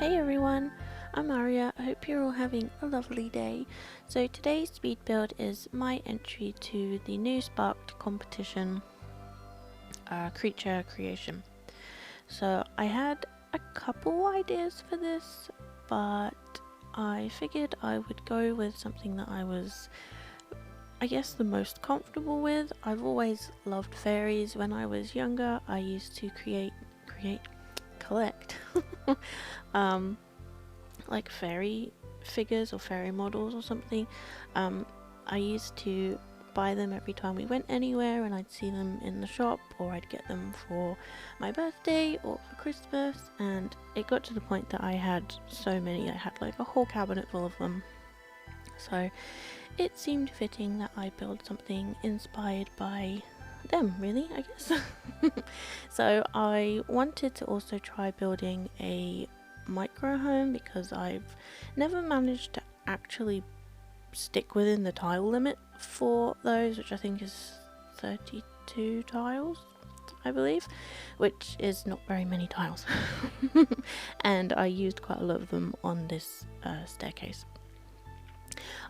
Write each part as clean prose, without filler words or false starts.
Hey everyone, I'm Aria. I hope you're all having a lovely day. So today's speed build is my entry to the new sparked competition creature creation. So I had a couple ideas for this, but I figured I would go with something that I was, I guess, the most comfortable with. I've always loved fairies. When I was younger, I used to collect like fairy figures or fairy models or something. I used to buy them every time we went anywhere, and I'd see them in the shop, or I'd get them for my birthday or for Christmas, and it got to the point that I had so many. I had like a whole cabinet full of them, so it seemed fitting that I build something inspired by them, really, I guess. So I wanted to also try building a micro home because I've never managed to actually stick within the tile limit for those, which I think is 32 tiles, I believe, which is not very many tiles. And I used quite a lot of them on this staircase.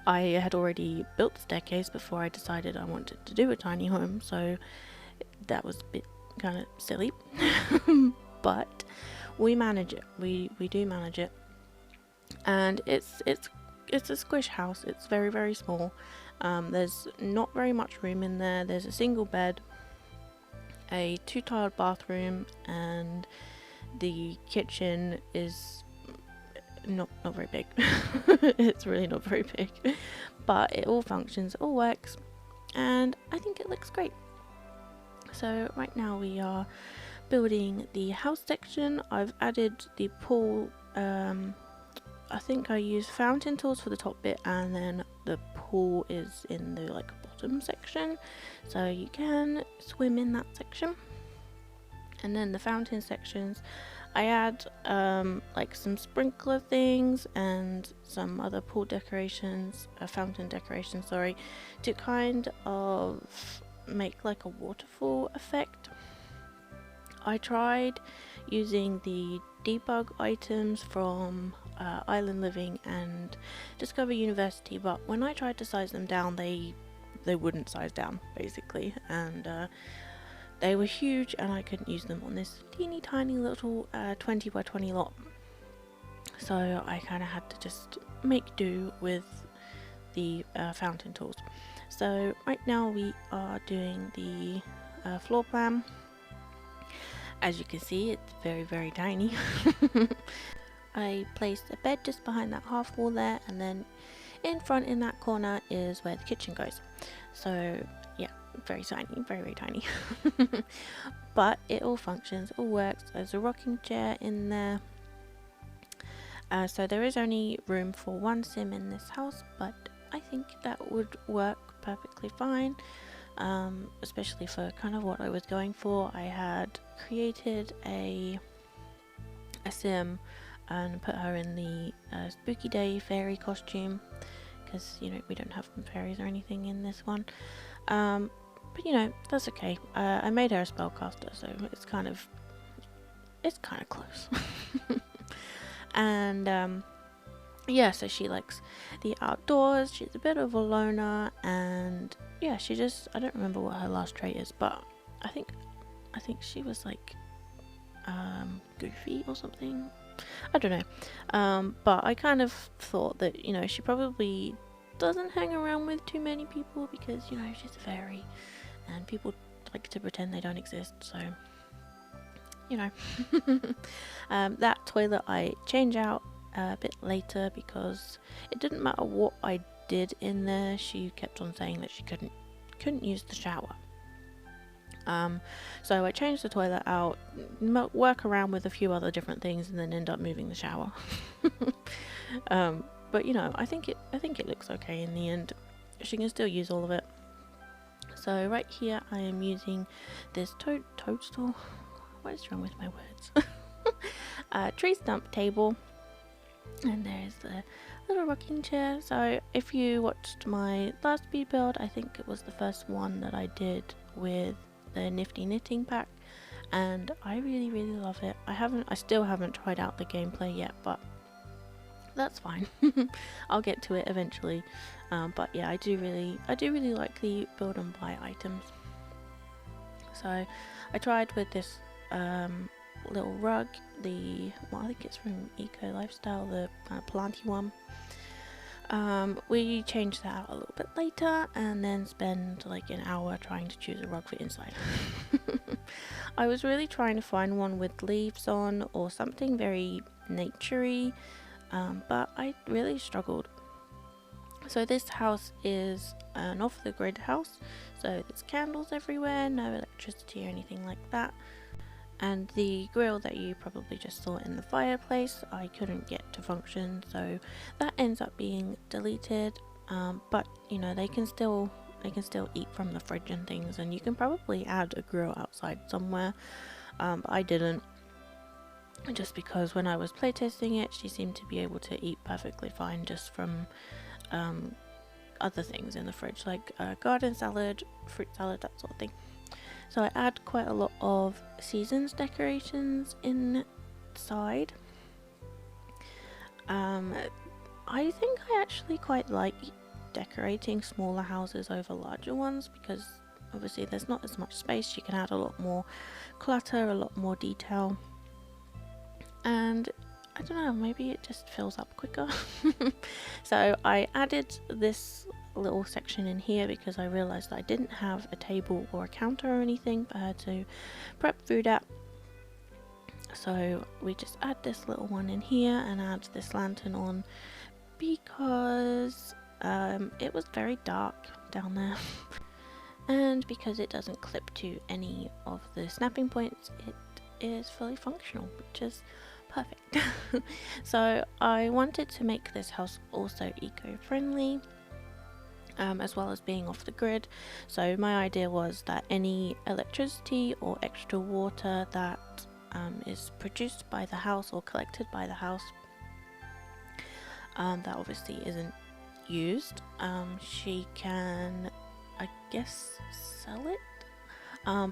I had already built the staircase before I decided I wanted to do a tiny home, so that was a bit kind of silly. But we manage it. We do manage it, and it's a squish house. It's very, very small. There's not very much room in there. There's a single bed, a 2-tiled bathroom, and the kitchen is not very big. It's really not very big, but it all functions, it all works, and I think it looks great. So right now we are building the house section. I've added the pool. I think I use fountain tools for the top bit, and then the pool is in the bottom section, so you can swim in that section. And then the fountain sections, I add like some sprinkler things and some other pool decorations, fountain decorations, sorry, to kind of make like a waterfall effect. I tried using the debug items from Island Living and Discover University, but when I tried to size them down, they wouldn't size down, basically, and they were huge, and I couldn't use them on this teeny tiny little 20 by 20 lot. So I kind of had to just make do with the fountain tools. So right now we are doing the floor plan. As you can see, it's very, very tiny. I placed a bed just behind that half wall there, and then in front in that corner is where the kitchen goes. So yeah, very tiny, very, very tiny. But it all functions, it all works. There's a rocking chair in there. So there is only room for one sim in this house, but I think that would work perfectly fine. Especially for kind of what I was going for. I had created a sim and put her in the spooky day fairy costume, because we don't have fairies or anything in this one, but that's okay. I made her a spellcaster, so it's kind of close. And yeah, so she likes the outdoors, she's a bit of a loner, and yeah, I don't remember what her last trait is, but I think she was like goofy or something, I don't know, but I kind of thought that she probably doesn't hang around with too many people, because she's a fairy and people like to pretend they don't exist, so that toilet I change out a bit later, because it didn't matter what I did in there, she kept on saying that she couldn't use the shower. So I changed the toilet out, work around with a few other different things, and then end up moving the shower. But I think it looks okay in the end. She can still use all of it. So right here I am using this toadstool. What is wrong with my words? Tree stump table. And there's the little rocking chair. So if you watched my last speed build, I think it was the first one that I did with the nifty knitting pack, and I really, really love it. I still haven't tried out the gameplay yet, but that's fine. I'll get to it eventually. But yeah, I do really like the build and buy items. So I tried with this little rug, I think it's from Eco Lifestyle, the kind of planty one. We changed that out a little bit later and then spend like an hour trying to choose a rug for inside. I was really trying to find one with leaves on or something very naturey, but I really struggled. So this house is an off-the-grid house, so there's candles everywhere, no electricity or anything like that. And the grill that you probably just saw in the fireplace, I couldn't get to function, so that ends up being deleted. But you know, they can still eat from the fridge and things, and you can probably add a grill outside somewhere. But I didn't, just because when I was playtesting it, she seemed to be able to eat perfectly fine just from other things in the fridge, like garden salad, fruit salad, that sort of thing. So I add quite a lot of seasons decorations inside. I think I actually quite like decorating smaller houses over larger ones, because obviously there's not as much space. You can add a lot more clutter, a lot more detail, and I don't know, maybe it just fills up quicker. So I added this little section in here because I realized that I didn't have a table or a counter or anything for her to prep food at. So we just add this little one in here and add this lantern on because it was very dark down there. And because it doesn't clip to any of the snapping points, it is fully functional, which is perfect. So I wanted to make this house also eco-friendly, as well as being off the grid. So my idea was that any electricity or extra water that is produced by the house or collected by the house that obviously isn't used, she can, I guess, sell it.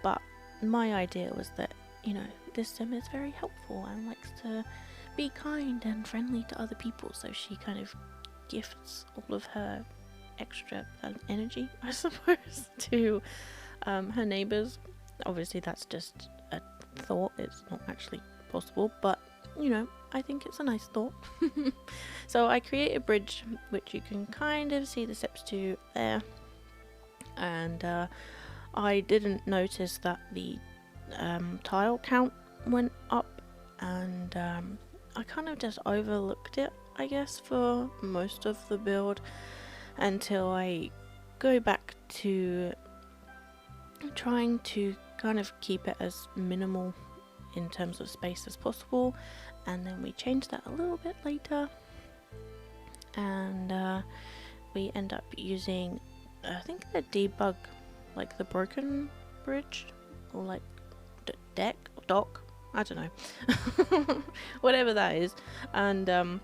But my idea was that, you know, this sim is very helpful and likes to be kind and friendly to other people, so she kind of gifts all of her extra energy, I suppose, to her neighbours. Obviously that's just a thought, it's not actually possible, but you know, I think it's a nice thought. So I create a bridge which you can kind of see the steps to there, and I didn't notice that the tile count went up, and I kind of just overlooked it, I guess, for most of the build, until I go back to trying to kind of keep it as minimal in terms of space as possible, and then we change that a little bit later, and we end up using, I think, the debug, like the broken bridge, or like dock, I don't know, whatever that is, and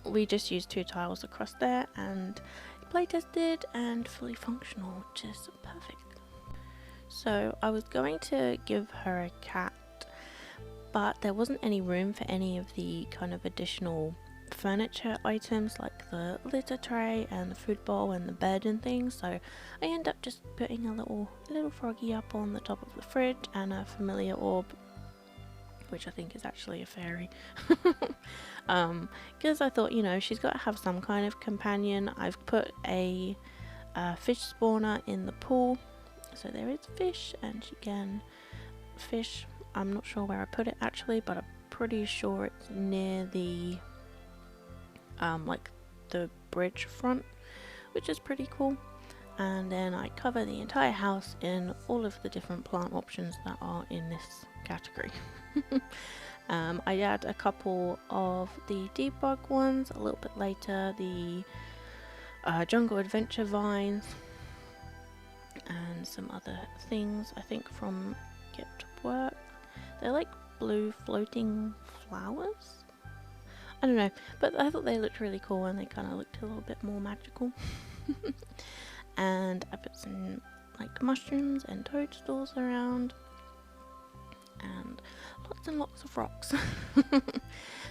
we just used 2 tiles across there, and play tested and fully functional, which is perfect. So I was going to give her a cat, but there wasn't any room for any of the kind of additional furniture items like the litter tray and the food bowl and the bed and things, so I end up just putting a little froggy up on the top of the fridge and a familiar orb, which I think is actually a fairy. Because I thought, you know, she's got to have some kind of companion. I've put a fish spawner in the pool, so there is fish and she can fish. I'm not sure where I put it actually, but I'm pretty sure it's near the like the bridge front, which is pretty cool. And then I cover the entire house in all of the different plant options that are in this category. I add a couple of the debug ones a little bit later, the jungle adventure vines, and some other things, I think from Get to Work. They're like blue floating flowers, I don't know, but I thought they looked really cool and they kind of looked a little bit more magical. And I put some like mushrooms and toadstools around, and lots and lots of rocks.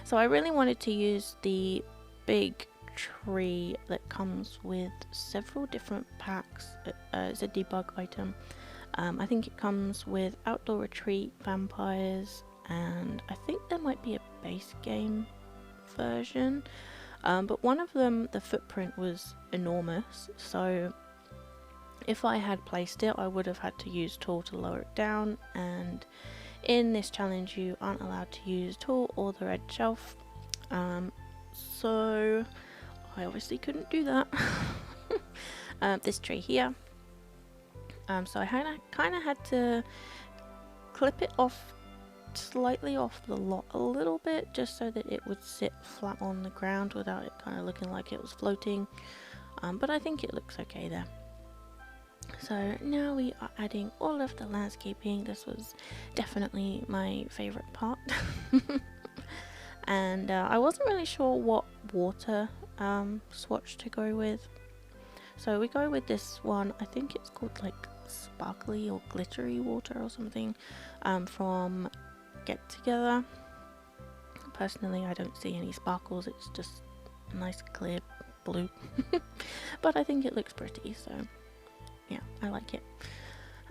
So I really wanted to use the big tree that comes with several different packs. It's a debug item. I think it comes with Outdoor Retreat, Vampires, and I think there might be a base game version. But one of them, the footprint was enormous, so if I had placed it, I would have had to use tool to lower it down, and in this challenge you aren't allowed to use tool or the red shelf, so I obviously couldn't do that. This tree here, so I kind of had to clip it off slightly off the lot a little bit, just so that it would sit flat on the ground without it kind of looking like it was floating, but I think it looks okay there. So now we are adding all of the landscaping. This was definitely my favorite part. And I wasn't really sure what water swatch to go with, so we go with this one. I think it's called like sparkly or glittery water or something, from Get Together. Personally, I don't see any sparkles, it's just a nice clear blue. But I think it looks pretty, so yeah, I like it.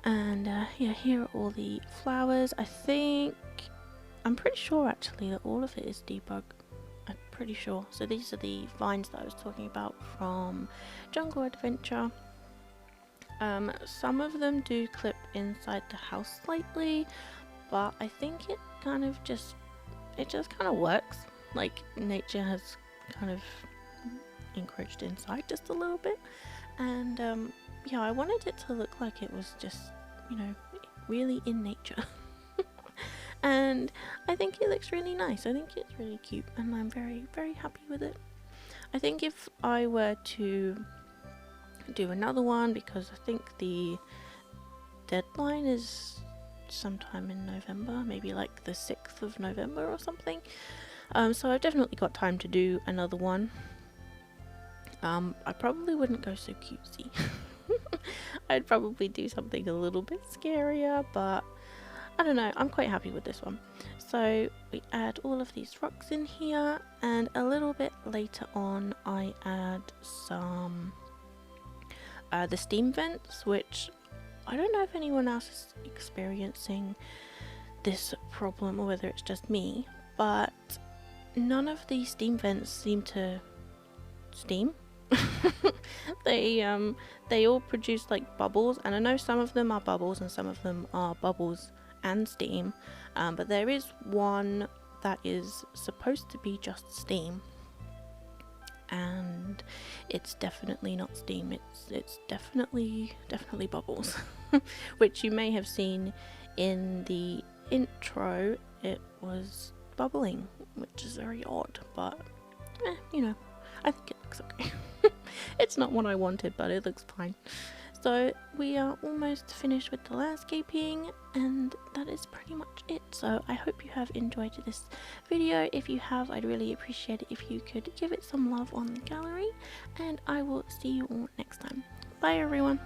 And yeah, here are all the flowers. I'm pretty sure actually that all of it is debug. I'm pretty sure. So these are the vines that I was talking about from Jungle Adventure. Some of them do clip inside the house slightly, but I think it just kind of works. Like nature has kind of encroached inside just a little bit, and yeah, I wanted it to look like it was just, you know, really in nature. And I think it looks really nice. I think it's really cute, and I'm very, very happy with it. I think if I were to do another one, because I think the deadline is sometime in November, maybe like the 6th of November or something. So I've definitely got time to do another one. I probably wouldn't go so cutesy. I'd probably do something a little bit scarier, but I don't know, I'm quite happy with this one. So we add all of these rocks in here, and a little bit later on I add some the steam vents, which I don't know if anyone else is experiencing this problem or whether it's just me, but none of these steam vents seem to steam. They all produce like bubbles, and I know some of them are bubbles and some of them are bubbles and steam, but there is one that is supposed to be just steam, and it's definitely not steam. It's definitely bubbles, which you may have seen in the intro. It was bubbling, which is very odd, but you know, I think it looks okay. It's not what I wanted, but it looks fine. So we are almost finished with the landscaping, and that is pretty much it. So I hope you have enjoyed this video. If you have, I'd really appreciate it if you could give it some love on the gallery, and I will see you all next time. Bye everyone.